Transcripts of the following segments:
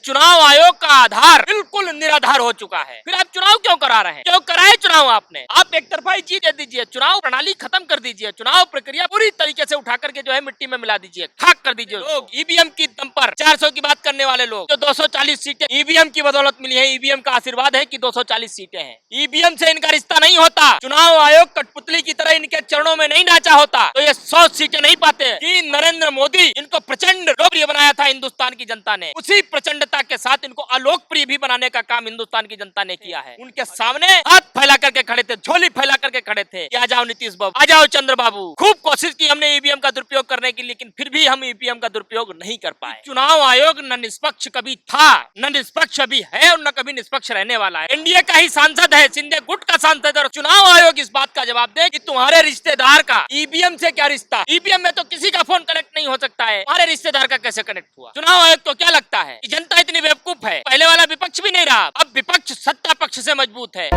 चुनाव आयोग का आधार बिल्कुल निराधार हो चुका है। फिर आप चुनाव क्यों करा रहे हैं? क्यों कराए चुनाव आपने? आप एक तरफा जीत दे दीजिए, चुनाव प्रणाली खत्म कर दीजिए, चुनाव प्रक्रिया पूरी तरीके से उठा करके जो है मिट्टी में मिला दीजिए, खाक कर दीजिए। लोग ईवीएम की दम पर 400 की बात करने वाले लोग, जो 240 सीटें ईवीएम की बदौलत मिली है, ईवीएम का आशीर्वाद है कि 240 सीटें हैं। ईवीएम से इनका रिश्ता नहीं होता, चुनाव आयोग कठपुतली की तरह इनके चरणों में नहीं नाचा होता तो ये 100 सीटें नहीं पाते। कि नरेंद्र मोदी इनको प्रचंड लोकप्रिय बनाया था हिंदुस्तान की जनता ने, उसी प्रचंडता के साथ इनको अलोकप्रिय भी बनाने का काम हिंदुस्तान की जनता ने किया है। उनके सामने हाथ फैला करके खड़े थे, झोली फैला करके खड़े थे कि आ जाओ नीतीश बाबू, आ जाओ चंद्र बाबू। खूब कोशिश की हमने ईवीएम का दुरुपयोग करने की, लेकिन फिर भी हम ईवीएम का दुरुपयोग नहीं कर पाए। चुनाव आयोग न निष्पक्ष कभी था, न निष्पक्ष अभी है और न कभी निष्पक्ष रहने वाला है। एनडीए का ही सांसद है, शिंदे गुट का सांसद है, और चुनाव आयोग इस बात का जवाब दे कि तुम्हारे रिश्तेदार का ईवीएम से क्या रिश्ता? ईवीएम में तो किसी का फोन कनेक्ट नहीं हो सकता है, हमारे रिश्तेदार का कैसे कनेक्ट हुआ? चुनाव आयोग को क्या लगता है कि जनता इतनी बेवकूफ है? पहले वाला विपक्ष भी नहीं रहा, अब विपक्ष सत्ता पक्ष से मजबूत है।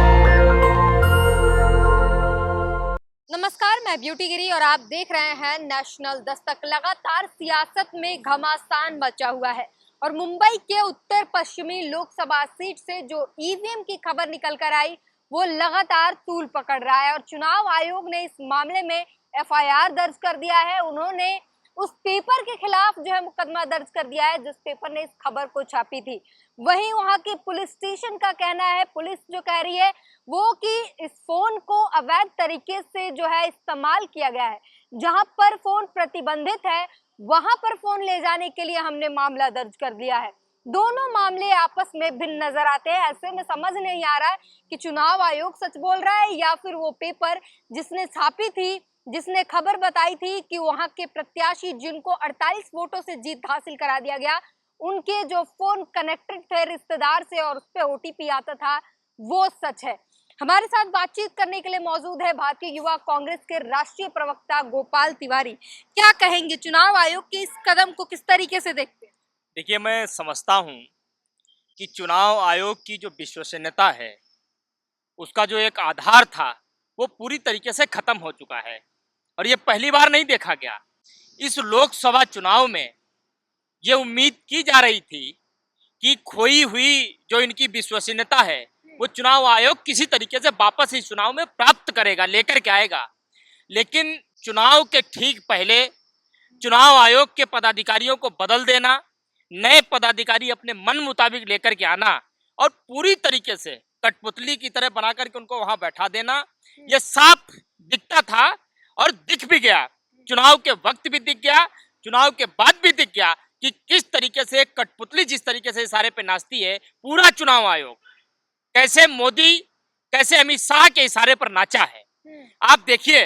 नमस्कार, मैं ब्यूटी गिरी और आप देख रहे हैं नेशनल दस्तक। लगातार सियासत में घमासान मचा हुआ है और मुंबई के उत्तर पश्चिमी लोकसभा सीट से जो ईवीएम की खबर निकल कर आई वो लगातार तूल पकड़ रहा है और चुनाव आयोग ने इस मामले में एफआईआर दर्ज कर दिया है। उन्होंने उस पेपर के खिलाफ जो है मुकदमा दर्ज कर दिया है जिस पेपर ने इस खबर को छापी थी। वहीं वहां के पुलिस स्टेशन का कहना है, पुलिस जो कह रही है वो कि इस फोन को अवैध तरीके से जो है इस्तेमाल किया गया है। जहां पर फोन प्रतिबंधित है वहां पर फोन ले जाने के लिए हमने मामला दर्ज कर दिया है। दोनों मामले आपस में भिन्न नजर आते हैं। ऐसे में समझ नहीं आ रहा है कि चुनाव आयोग सच बोल रहा है या फिर वो पेपर जिसने छापी थी, जिसने खबर बताई थी कि वहां के प्रत्याशी जिनको 48 वोटों से जीत हासिल करा दिया गया, उनके जो फोन कनेक्टेड थे रिश्तेदार से और उस पर ओटीपी आता था, वो सच है। हमारे साथ बातचीत करने के लिए मौजूद है भारतीय युवा कांग्रेस के राष्ट्रीय प्रवक्ता गोपाल तिवारी। क्या कहेंगे, चुनाव आयोग के इस कदम को किस तरीके से देखते हैं? देखिए, मैं समझता हूं कि चुनाव आयोग की जो विश्वसनीयता है, उसका जो एक आधार था वो पूरी तरीके से खत्म हो चुका है और ये पहली बार नहीं देखा गया। इस लोकसभा चुनाव में ये उम्मीद की जा रही थी कि खोई हुई जो इनकी विश्वसनीयता है वो चुनाव आयोग किसी तरीके से वापस इस चुनाव में प्राप्त करेगा, लेकर के आएगा। लेकिन चुनाव के ठीक पहले चुनाव आयोग के पदाधिकारियों को बदल देना, नए पदाधिकारी अपने मन मुताबिक लेकर के आना और पूरी तरीके से कठपुतली की तरह बना करके उनको वहां बैठा देना, यह साफ दिखता था और दिख भी गया। चुनाव के वक्त भी दिख गया, चुनाव के बाद भी दिख गया कि किस तरीके से कठपुतली जिस तरीके से इशारे पे नाचती है, पूरा चुनाव आयोग कैसे मोदी, कैसे अमित शाह के इशारे पर नाचा है। आप देखिए,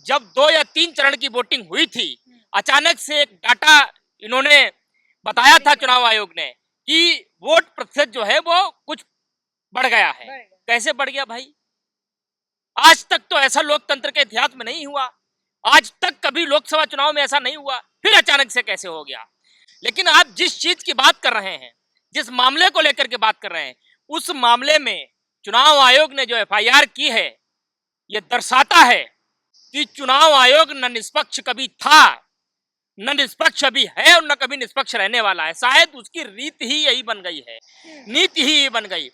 जब 2 या 3 चरण की वोटिंग हुई थी, अचानक से एक डाटा इन्होंने बताया था चुनाव आयोग ने कि वोट प्रतिशत जो है वो कुछ बढ़ गया है। कैसे बढ़ गया भाई? आज तक तो ऐसा लोकतंत्र के इतिहास में नहीं हुआ, आज तक कभी लोकसभा चुनाव में ऐसा नहीं हुआ, फिर अचानक से कैसे हो गया? लेकिन आप जिस चीज की बात कर रहे हैं, जिस मामले को लेकर के बात कर रहे हैं, उस मामले में चुनाव आयोग ने जो एफआईआर की है, यह दर्शाता है कि चुनाव आयोग न निष्पक्ष कभी था, न निष्पक्ष अभी है और न कभी निष्पक्ष रहने वाला है। शायद उसकी रीत ही यही बन गई है, नीति ही यही बन गई।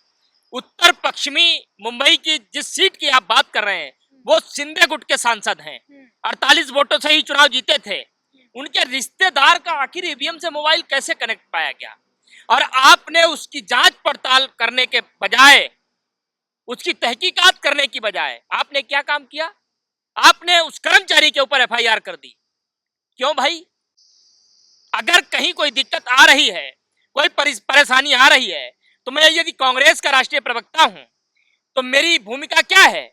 उत्तर पश्चिमी मुंबई की जिस सीट की आप बात कर रहे हैं वो शिंदे गुट के सांसद हैं, 48 वोटों से ही चुनाव जीते थे। उनके रिश्तेदार का आखिर ईवीएम से मोबाइल कैसे कनेक्ट पाया गया? और आपने उसकी जांच पड़ताल करने के बजाय, उसकी तहकीकात करने की बजाय आपने क्या काम किया? आपने उस कर्मचारी के ऊपर एफआईआर कर दी। क्यों भाई? अगर कहीं कोई दिक्कत आ रही है, कोई परेशानी आ रही है, तो मैं यदि कांग्रेस का राष्ट्रीय प्रवक्ता हूं तो मेरी भूमिका क्या है,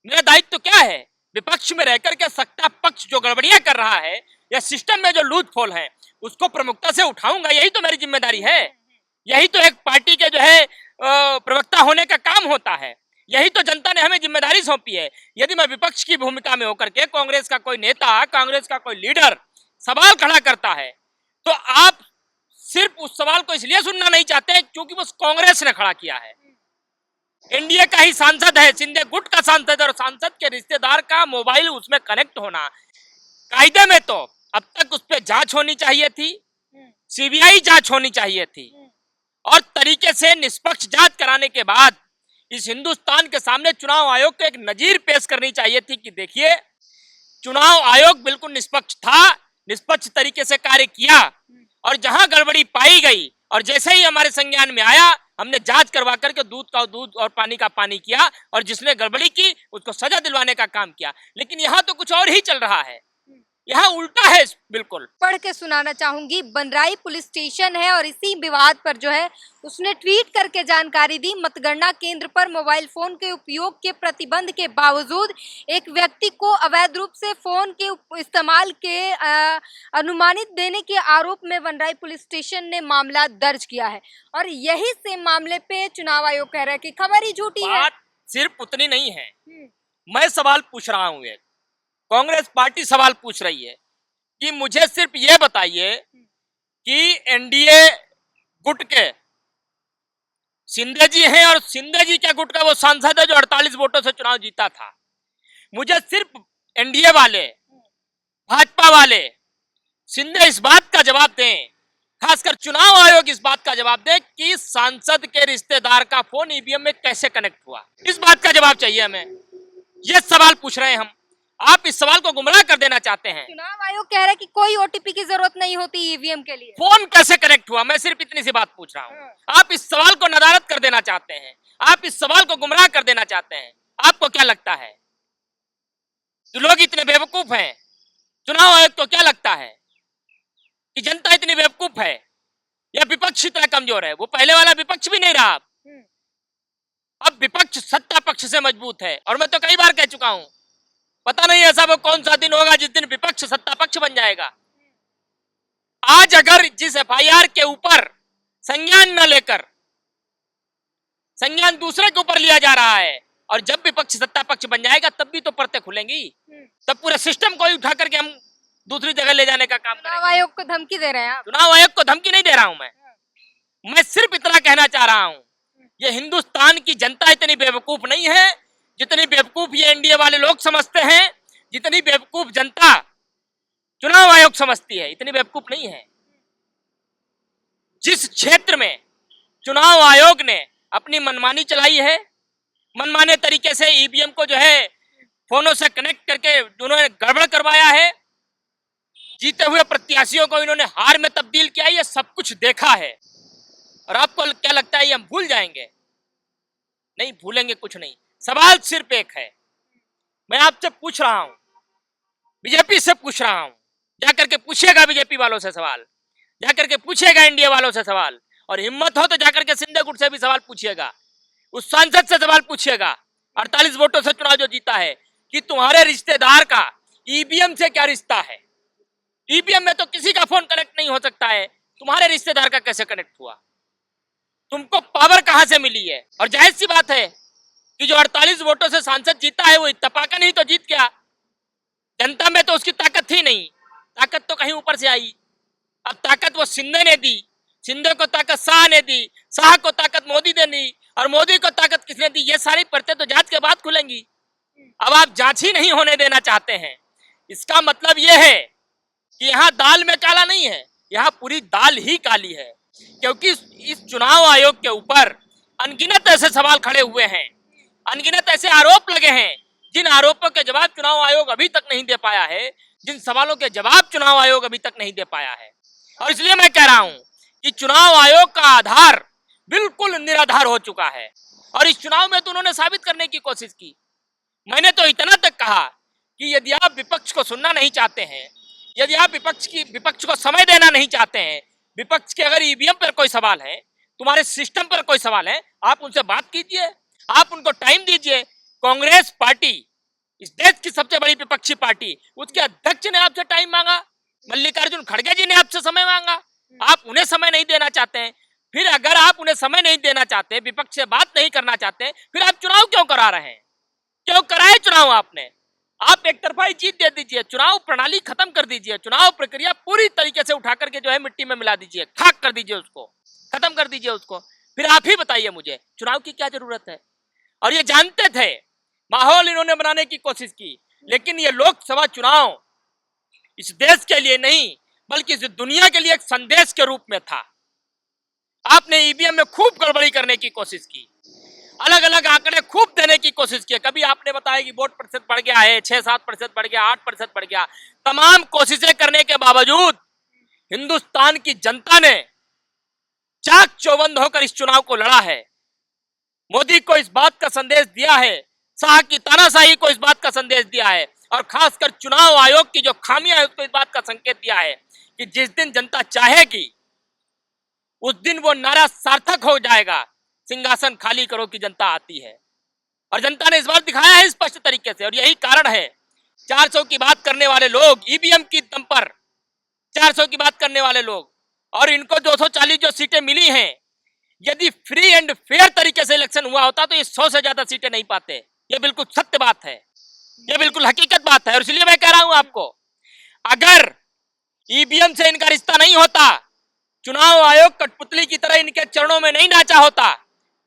मेरा दायित्व तो क्या है? विपक्ष में रहकर के सत्ता पक्ष जो गड़बड़ियां कर रहा है या सिस्टम में जो लूट फोल है उसको प्रमुखता से उठाऊंगा, यही तो मेरी जिम्मेदारी है। यही तो एक पार्टी के जो है प्रवक्ता होने का काम होता है, यही तो जनता ने हमें जिम्मेदारी सौंपी है। यदि मैं विपक्ष की भूमिका में होकर के कांग्रेस का कोई नेता, कांग्रेस का कोई लीडर सवाल खड़ा करता है तो आप सिर्फ उस सवाल को इसलिए सुनना नहीं चाहते क्योंकि वो कांग्रेस ने खड़ा किया है। एनडीए का ही सांसद है, शिंदे गुट का सांसद है, और सांसद के रिश्तेदार का मोबाइल उसमें कनेक्ट होना, कायदे में तो अब तक उस पर जांच होनी चाहिए थी, सीबीआई जांच होनी चाहिए थी। और तरीके से निष्पक्ष जांच कराने के बाद इस हिंदुस्तान के सामने चुनाव आयोग को एक नजीर पेश करनी चाहिए थी कि देखिए, चुनाव आयोग बिल्कुल निष्पक्ष था, निष्पक्ष तरीके से कार्य किया, और जहां गड़बड़ी पाई गई और जैसे ही हमारे संज्ञान में आया, हमने जांच करवा करके दूध का दूध और पानी का पानी किया, और जिसने गड़बड़ी की उसको सजा दिलवाने का काम किया। लेकिन यहाँ तो कुछ और ही चल रहा है, यहाँ उल्टा है बिल्कुल। पढ़ के सुनाना चाहूंगी। बनराई पुलिस स्टेशन है और इसी विवाद पर जो है उसने ट्वीट करके जानकारी दी। मतगणना केंद्र पर मोबाइल फोन के उपयोग के प्रतिबंध के बावजूद एक व्यक्ति को अवैध रूप से फोन के इस्तेमाल के अनुमानित देने के आरोप में बनराई पुलिस स्टेशन ने मामला दर्ज किया है, और यही से मामले पे चुनाव आयोग कह रहा है कि खबर ही झूठी है। बात सिर्फ उतनी नहीं है, मैं सवाल पूछ रहा हूँ, एक कांग्रेस पार्टी सवाल पूछ रही है कि मुझे सिर्फ ये बताइए कि एनडीए गुट के शिंदे जी हैं, और शिंदे जी क्या गुट का वो सांसद है जो 48 वोटों से चुनाव जीता था। मुझे सिर्फ एनडीए वाले, भाजपा वाले, शिंदे इस बात का जवाब दें, खासकर चुनाव आयोग इस बात का जवाब दे कि सांसद के रिश्तेदार का फोन ईवीएम में कैसे कनेक्ट हुआ। इस बात का जवाब चाहिए हमें, ये सवाल पूछ रहे हैं हम। आप इस सवाल को गुमराह कर देना चाहते हैं। चुनाव आयोग कह रहा है कि कोई ओटीपी की जरूरत नहीं होती ईवीएम के लिए। फोन कैसे कनेक्ट हुआ, मैं सिर्फ इतनी सी बात पूछ रहा हूँ। आप इस सवाल को नदारद कर देना चाहते हैं, आप इस सवाल को गुमराह कर देना चाहते हैं। आपको क्या लगता है, जो लोग इतने बेवकूफ हैं, चुनाव आयोग को क्या लगता है कि जनता इतनी बेवकूफ है या विपक्ष इतना कमजोर है? वो पहले वाला विपक्ष भी नहीं रहा, अब विपक्ष सत्ता पक्ष से मजबूत है। और मैं तो कई बार कह चुका हूं, पता नहीं ऐसा वो कौन सा दिन होगा जिस दिन विपक्ष सत्ता पक्ष बन जाएगा। आज अगर जिस एफआईआर के ऊपर संज्ञान न लेकर संज्ञान दूसरे के ऊपर लिया जा रहा है, और जब विपक्ष सत्ता पक्ष बन जाएगा तब भी तो परतें खुलेंगी, तब पूरे सिस्टम को उठा करके हम दूसरी जगह ले जाने का काम करेंगे। चुनाव आयोग को धमकी दे रहे हैं आप? चुनाव आयोग को धमकी नहीं दे रहा हूं मैं सिर्फ इतना कहना चाह रहा हूं, ये हिंदुस्तान की जनता इतनी बेवकूफ नहीं है जितनी बेवकूफ ये एनडीए वाले लोग समझते हैं, जितनी बेवकूफ जनता चुनाव आयोग समझती है, इतनी बेवकूफ नहीं है। जिस क्षेत्र में चुनाव आयोग ने अपनी मनमानी चलाई है, मनमाने तरीके से ईवीएम को जो है फोनों से कनेक्ट करके उन्होंने गड़बड़ करवाया है, जीते हुए प्रत्याशियों को इन्होंने हार में तब्दील किया, ये सब कुछ देखा है। और आपको क्या लगता है ये हम भूल जाएंगे? नहीं भूलेंगे, कुछ नहीं। सवाल सिर्फ एक है, मैं आपसे पूछ रहा हूं, बीजेपी से पूछ रहा हूं, जाकर के पूछिएगा बीजेपी वालों से सवाल, जाकर के पूछिएगा एनडीए वालों से सवाल, और हिम्मत हो तो जाकर के शिंदे गुट से भी सवाल पूछिएगा, उस सांसद से सवाल पूछिएगा 48 वोटों से चुनाव जो जीता है, कि तुम्हारे रिश्तेदार का ईवीएम से क्या रिश्ता है? ईवीएम में तो किसी का फोन कनेक्ट नहीं हो सकता है, तुम्हारे रिश्तेदार का कैसे कनेक्ट हुआ? तुमको पावर कहां से मिली है? और जाहिर सी बात है कि जो 48 वोटों से सांसद जीता है वो इत्तेफाकन ही तो जीत गया, जनता में तो उसकी ताकत थी नहीं, ताकत तो कहीं ऊपर से आई। अब ताकत वो शिंदे ने दी, शिंदे को ताकत शाह ने दी, शाह को ताकत मोदी ने दी, और मोदी को ताकत किसने दी? ये सारी परतें तो जांच के बाद खुलेंगी। अब आप जांच ही नहीं होने देना चाहते हैं, इसका मतलब ये है कि यहाँ दाल में काला नहीं है, यहाँ पूरी दाल ही काली है। क्योंकि इस चुनाव आयोग के ऊपर अनगिनत ऐसे सवाल खड़े हुए हैं, अनगिनत ऐसे आरोप लगे हैं, जिन आरोपों के जवाब चुनाव आयोग अभी तक नहीं दे पाया है, जिन सवालों के जवाब चुनाव आयोग अभी तक नहीं दे पाया है। और इसलिए मैं कह रहा हूं कि चुनाव आयोग का आधार बिल्कुल निराधार हो चुका है, और इस चुनाव में तो उन्होंने साबित करने की कोशिश की। मैंने तो इतना तक कहा कि यदि आप विपक्ष को सुनना नहीं चाहते हैं, यदि आप विपक्ष को समय देना नहीं चाहते हैं, विपक्ष के अगर ईवीएम पर कोई सवाल है, तुम्हारे सिस्टम पर कोई सवाल है, आप उनसे बात कीजिए, आप उनको टाइम दीजिए। कांग्रेस पार्टी इस देश की सबसे बड़ी विपक्षी पार्टी, उसके अध्यक्ष ने आपसे टाइम मांगा, मल्लिकार्जुन खड़गे जी ने आपसे समय मांगा, आप उन्हें समय नहीं देना चाहते हैं। फिर अगर आप उन्हें समय नहीं देना चाहते, विपक्ष से बात नहीं करना चाहते, फिर आप चुनाव क्यों करा रहे हैं? क्यों कराए चुनाव आपने? आप एक तरफा जीत दे दीजिए, चुनाव प्रणाली खत्म कर दीजिए, चुनाव प्रक्रिया पूरी तरीके से उठा करके जो है मिट्टी में मिला दीजिए, खाक कर दीजिए, उसको खत्म कर दीजिए उसको। फिर आप ही बताइए मुझे चुनाव की क्या जरूरत है? और ये जानते थे, माहौल इन्होंने बनाने की कोशिश की, लेकिन ये लोकसभा चुनाव इस देश के लिए नहीं बल्कि इस दुनिया के लिए एक संदेश के रूप में था। आपने ईवीएम में खूब गड़बड़ी करने की कोशिश की, अलग अलग आंकड़े खूब देने की कोशिश की। कभी आपने बताया कि वोट प्रतिशत बढ़ गया है, 6-7% बढ़ गया, 8% बढ़ गया। तमाम कोशिशें करने के बावजूद हिंदुस्तान की जनता ने चाक चौबंद होकर इस चुनाव को लड़ा है। मोदी को इस बात का संदेश दिया है, शाह की तानाशाही को इस बात का संदेश दिया है, और खासकर चुनाव आयोग की जो खामियां है उसको इस बात का संकेत दिया है कि जिस दिन जनता चाहेगी उस दिन वो नारा सार्थक हो जाएगा, सिंहासन खाली करो की जनता आती है। और जनता ने इस बार दिखाया है स्पष्ट तरीके से, और यही कारण है 400 की बात करने वाले लोग, ईवीएम की दम पर 400 की बात करने वाले लोग, और इनको 240 जो सीटें मिली हैं, यदि फ्री एंड फेयर तरीके से इलेक्शन हुआ होता तो ये 100 से ज्यादा सीटें नहीं पाते। ये बिल्कुल सत्य बात है, ये बिल्कुल हकीकत बात है। और इसलिए मैं कह रहा हूं आपको, अगर ईवीएम से इनका रिश्ता नहीं होता, चुनाव आयोग कठपुतली की तरह इनके चरणों में नहीं नाचा होता,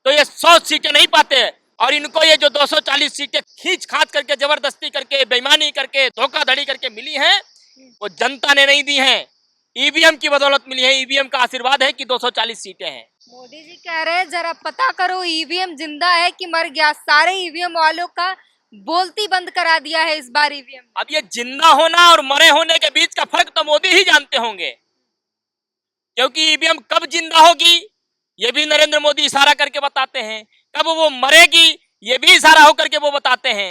तो ये 100 सीटें नहीं पाते। और इनको ये जो 240 सीटें खींच खाच करके, जबरदस्ती करके, बेईमानी करके, धोखाधड़ी करके मिली हैं, वो जनता ने नहीं दी हैं, ईवीएम की बदौलत मिली है। ईवीएम का आशीर्वाद है कि 240 सीटें हैं। मोदी जी कह रहे हैं जरा पता करो ईवीएम जिंदा है कि मर गया। सारे ईवीएम वालों का बोलती बंद करा दिया है इस बार ईवीएम। अब ये जिंदा होना और मरे होने के बीच का फर्क तो मोदी ही जानते होंगे, क्योंकि ईवीएम कब जिंदा होगी ये भी नरेंद्र मोदी इशारा करके बताते हैं, कब वो मरेगी ये भी इशारा होकर के वो बताते हैं।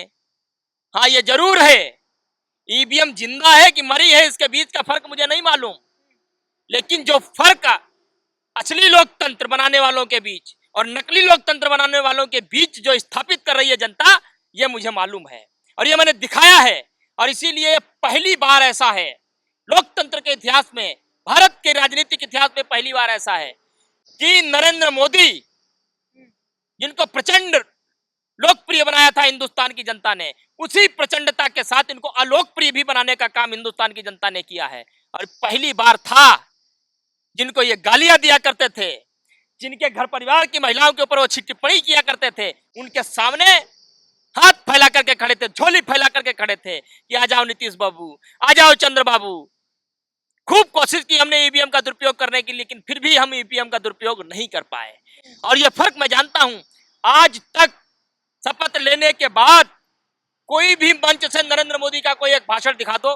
हाँ, ये जरूर है, ईवीएम जिंदा है कि मरी है इसके बीच का फर्क मुझे नहीं मालूम, लेकिन जो फर्क असली लोकतंत्र बनाने वालों के बीच और नकली लोकतंत्र बनाने वालों के बीच जो स्थापित कर रही है जनता, ये मुझे मालूम है और ये मैंने दिखाया है। और इसीलिए पहली बार ऐसा है लोकतंत्र के इतिहास में, भारत के राजनीतिक इतिहास में पहली बार ऐसा है कि नरेंद्र मोदी, जिनको प्रचंड लोकप्रिय बनाया था हिंदुस्तान की जनता ने, उसी प्रचंडता के साथ इनको अलोकप्रिय भी बनाने का काम हिंदुस्तान की जनता ने किया है। और पहली बार था, जिनको ये गालियां दिया करते थे, जिनके घर परिवार की महिलाओं के ऊपर वो अच्छी टिप्पणी किया करते थे, उनके सामने हाथ फैला करके खड़े थे, झोली फैला करके खड़े थे कि आ जाओ नीतीश बाबू, आ जाओ चंद्र बाबू। खूब कोशिश की हमने ईवीएम का दुरुपयोग करने की, लेकिन फिर भी हम ईवीएम का दुरुपयोग नहीं कर पाए। और ये फर्क मैं जानता हूं, आज तक शपथ लेने के बाद कोई भी मंच से नरेंद्र मोदी का कोई एक भाषण दिखा दो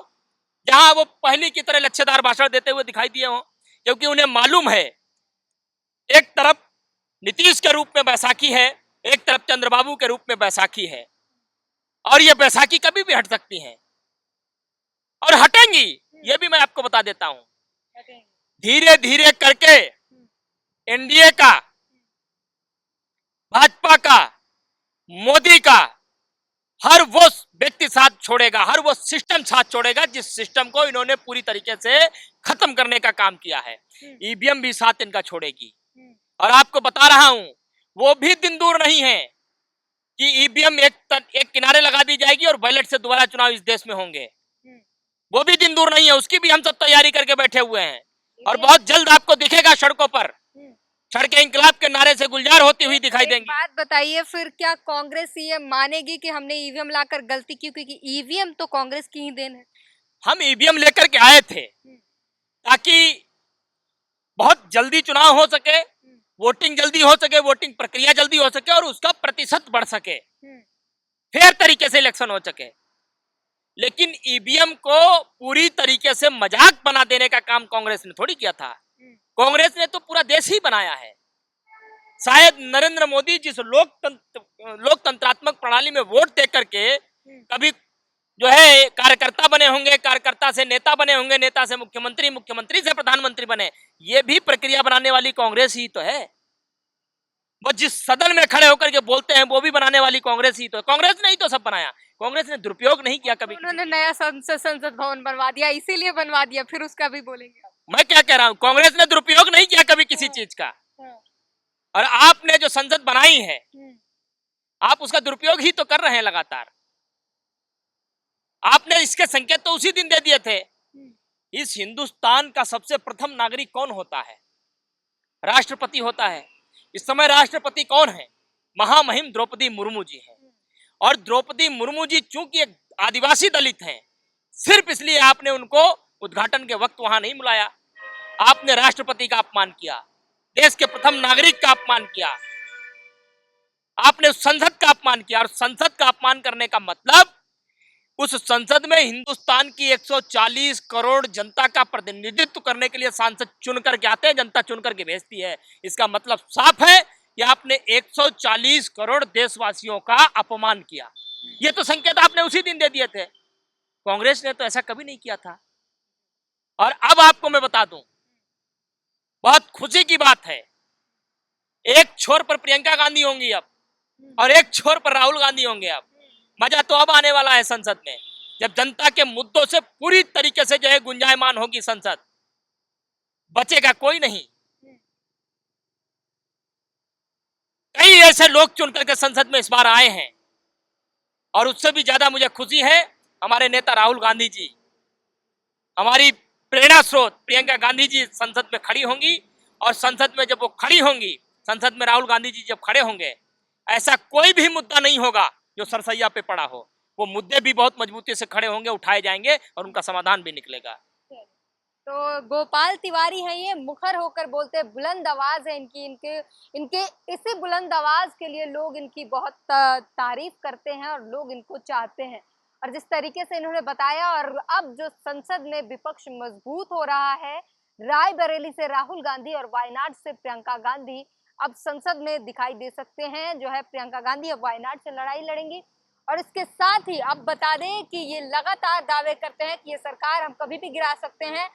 जहां वो पहली की तरह लच्छेदार भाषण देते हुए दिखाई दिए हों, क्योंकि उन्हें मालूम है एक तरफ नीतीश के रूप में बैसाखी है, एक तरफ चंद्रबाबू के रूप में बैसाखी है, और ये बैसाखी कभी भी हट सकती हैं और हटेंगी, ये भी मैं आपको बता देता हूं। धीरे धीरे करके एनडीए का, भाजपा का, मोदी का हर वो व्यक्ति साथ छोड़ेगा, हर वो सिस्टम साथ छोड़ेगा जिस सिस्टम को इन्होंने पूरी तरीके से खत्म करने का काम किया है। ईवीएम भी साथ इनका छोड़ेगी। और आपको बता रहा हूं, वो भी दिन दूर नहीं है कि ईवीएम एक किनारे लगा दी जाएगी और बैलेट से दोबारा चुनाव इस देश में होंगे। वो भी दिन दूर नहीं है, उसकी भी हम सब तैयारी करके बैठे हुए हैं और बहुत जल्द आपको दिखेगा सड़कों पर, सड़कें इंकलाब के नारे से गुलजार होती हुई दिखाई देंगी। बात बताइए, फिर क्या कांग्रेस ये मानेगी कि हमने ईवीएम लाकर गलती की? क्योंकि ईवीएम तो कांग्रेस की ही देन है। हम ईवीएम लेकर के आए थे ताकि बहुत जल्दी चुनाव हो सके, वोटिंग जल्दी हो सके, वोटिंग प्रक्रिया जल्दी हो सके और उसका प्रतिशत बढ़ सके, फेयर तरीके से इलेक्शन हो सके। लेकिन ईवीएम को पूरी तरीके से मजाक बना देने का काम कांग्रेस ने थोड़ी किया था। कांग्रेस ने तो पूरा देश ही बनाया है। शायद नरेंद्र मोदी जिस लोकतंत्रात्मक प्रणाली में वोट दे करके कभी जो है कार्यकर्ता बने होंगे, कार्यकर्ता से नेता बने होंगे, नेता से मुख्यमंत्री, मुख्यमंत्री से प्रधानमंत्री बने, ये भी प्रक्रिया बनाने वाली कांग्रेस ही तो है। वो जिस सदन में खड़े होकर के बोलते हैं वो भी बनाने वाली कांग्रेस ही तो है। कांग्रेस ने ही तो सब बनाया, कांग्रेस ने दुरुपयोग नहीं किया कभी। उन्होंने नया संसद भवन बनवा दिया, इसीलिए बनवा दिया, फिर उसका भी बोलेंगे। मैं क्या कह रहा हूँ, कांग्रेस ने दुरुपयोग नहीं किया कभी किसी चीज का। और आपने जो संसद बनाई है, आप उसका दुरुपयोग ही तो कर रहे हैं लगातार। आपने इसके संकेत तो उसी दिन दे दिए थे। इस हिंदुस्तान का सबसे प्रथम नागरिक कौन होता है? राष्ट्रपति होता है। इस समय राष्ट्रपति कौन है? महामहिम द्रौपदी मुर्मू जी हैं। और द्रौपदी मुर्मू जी चूंकि एक आदिवासी दलित हैं, सिर्फ इसलिए आपने उनको उद्घाटन के वक्त वहां नहीं बुलाया, आपने राष्ट्रपति का अपमान किया। देश के प्रथम नागरिक का अपमान किया, आपने उस संसद का अपमान किया। और संसद का अपमान करने का मतलब उस संसद में हिंदुस्तान की 140 करोड़ जनता का प्रतिनिधित्व करने के लिए सांसद चुन करके आते हैं, जनता चुन करके भेजती है। इसका मतलब साफ है कि आपने 140 करोड़ देशवासियों का अपमान किया। ये तो संकेत आपने उसी दिन दे दिए थे। कांग्रेस ने तो ऐसा कभी नहीं किया था। और अब आपको मैं बता दूं, बहुत खुशी की बात है, एक छोर पर प्रियंका गांधी होंगी अब और एक छोर पर राहुल गांधी होंगे। अब मजा तो अब आने वाला है संसद में, जब जनता के मुद्दों से पूरी तरीके से जो है गुंजायमान होगी संसद, बचेगा कोई नहीं। कई ऐसे लोग चुन करके संसद में इस बार आए हैं और उससे भी ज्यादा मुझे खुशी है हमारे नेता राहुल गांधी जी, हमारी प्रेरणा स्रोत प्रियंका गांधी जी संसद में खड़ी होंगी। और संसद में जब वो खड़ी होंगी, संसद में राहुल गांधी जी जब खड़े होंगे, ऐसा कोई भी मुद्दा नहीं होगा जो सरसैया पे पड़ा हो। वो मुद्दे भी बहुत मजबूती से खड़े होंगे, उठाए जाएंगे और उनका समाधान भी निकलेगा। तो गोपाल तिवारी हैं ये, मुखर होकर बोलते, बुलंद आवाज है इनकी। इनके इसी बुलंद आवाज के लिए लोग इनकी बहुत तारीफ करते हैं और लोग इनको चाहते हैं। और जिस तरीके से इन्होंने बताया, और अब जो संसद में विपक्ष मजबूत हो रहा है, रायबरेली से राहुल गांधी और वायनाड से प्रियंका गांधी अब संसद में दिखाई दे सकते हैं। जो है प्रियंका गांधी अब वायनाड से लड़ाई लड़ेंगी। और इसके साथ ही अब बता दें कि ये लगातार दावे करते हैं कि ये सरकार हम कभी भी गिरा सकते हैं।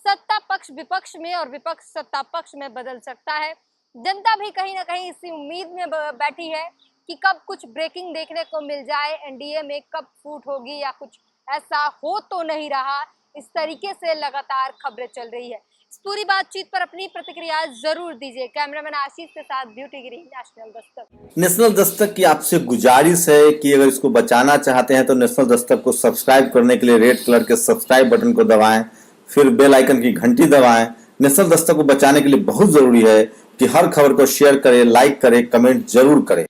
सत्ता पक्ष विपक्ष में और विपक्ष सत्ता पक्ष में बदल सकता है। जनता भी कहीं ना कहीं इसी उम्मीद में बैठी है कि कब कुछ ब्रेकिंग देखने को मिल जाए, एनडीए में कब फूट होगी या कुछ ऐसा हो तो नहीं रहा। इस तरीके से लगातार खबरें चल रही है। इस पूरी बातचीत पर अपनी प्रतिक्रिया जरूर दीजिए। कैमरामैन आशीष के साथ ब्यूटी गिरी, नेशनल दस्तक। नेशनल दस्तक की आपसे गुजारिश है कि अगर इसको बचाना चाहते हैं तो नेशनल दस्तक को सब्सक्राइब करने के लिए रेड कलर के सब्सक्राइब बटन को दबाएं, फिर बेल आइकन की घंटी दबाएं। नेशनल दस्तक को बचाने के लिए बहुत जरूरी है कि हर खबर को शेयर करें, लाइक करें, कमेंट जरूर करें।